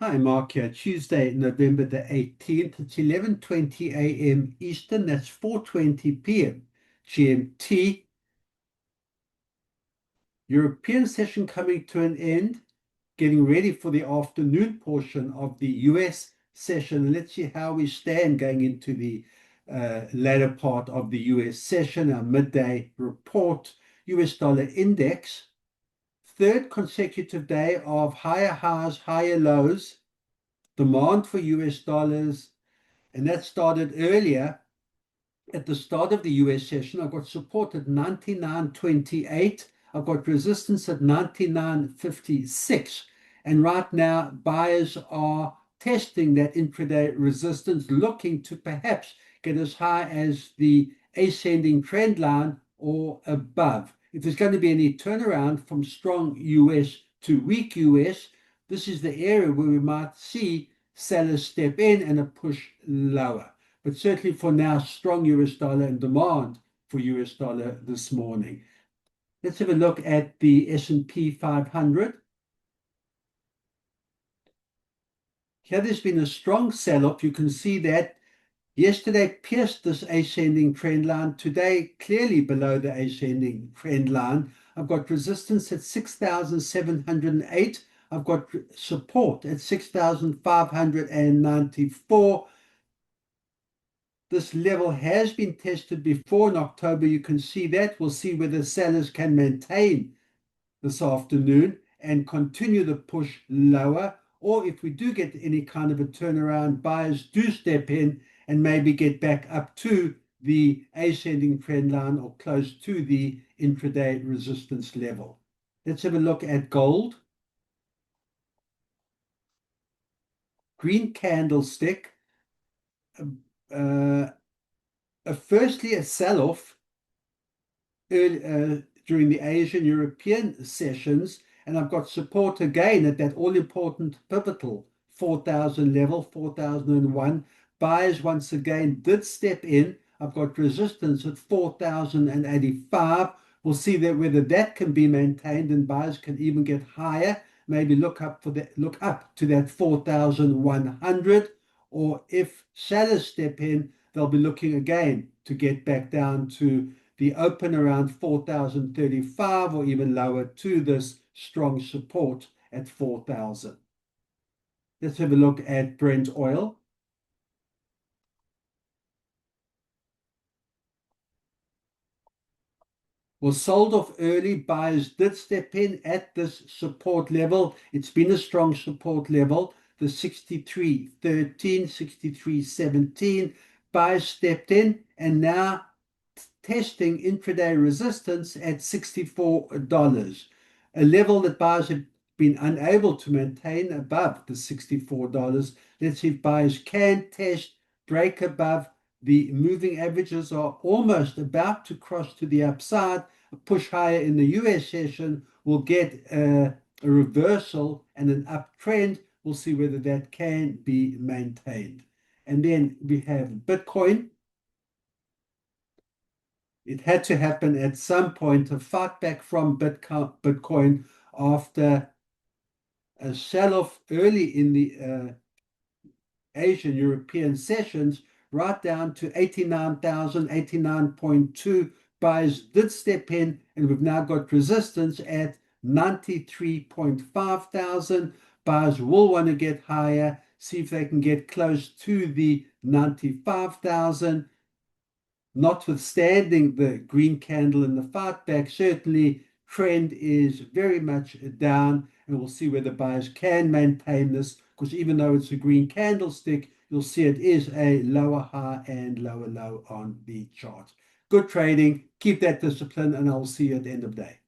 Hi, Mark here. Tuesday, November the 18th. It's 11:20 a.m. Eastern. That's 4:20 p.m. GMT. European session coming to an end. Getting ready for the afternoon portion of the US session. Let's see how we stand going into the latter part of the US session. Our midday report, US dollar index. Third consecutive day of higher highs, higher lows. Demand for US dollars, and that started earlier at the start of the US session. I've got support at 99.28. I've got resistance at 99.56. And right now, buyers are testing that intraday resistance, looking to perhaps get as high as the ascending trend line or above. If there's going to be any turnaround from strong US to weak US, this is the area where we might see sellers step in and a push lower. But certainly for now, strong US dollar and demand for US dollar this morning. Let's have a look at the S&P 500. Here there's been a strong sell-off. You can see that yesterday pierced this ascending trend line. Today, clearly below the ascending trend line. I've got resistance at 6,708. I've got support at 6,594. This level has been tested before in October. You can see that. We'll see whether sellers can maintain this afternoon and continue the push lower, or if we do get any kind of a turnaround, buyers do step in and maybe get back up to the ascending trend line or close to the intraday resistance level. Let's have a look at gold. Green candlestick. Firstly, a sell-off during the Asian European sessions, and I've got support again at that all-important pivotal 4,000 level, 4,001. Buyers once again did step in. I've got resistance at 4,085. We'll see that whether that can be maintained and buyers can even get higher. Maybe look up to that 4,100, or if sellers step in, they'll be looking again to get back down to the open around 4,035 or even lower to this strong support at 4,000. Let's have a look at Brent oil. Was sold off early. Buyers did step in at this support level. It's been a strong support level, the 63.13, 63.17. Buyers stepped in and now testing intraday resistance at $64, a level that buyers have been unable to maintain above the $64. Let's see if buyers can test, break above. The moving averages are almost about to cross to the upside. A push higher in the US session will get a reversal and an uptrend. We'll see whether that can be maintained. And then we have Bitcoin. It had to happen at some point, a fight back from Bitcoin after a sell-off early in the Asian European sessions, right down to 89,000, 89.2. Buyers did step in, and we've now got resistance at 93.5 thousand. Buyers will want to get higher, see if they can get close to the 95,000. Notwithstanding the green candle in the fight back, certainly trend is very much down, and we'll see whether buyers can maintain this, because even though it's a green candlestick, you'll see it is a lower high and lower low on the chart. Good trading. Keep that discipline, and I'll see you at the end of the day.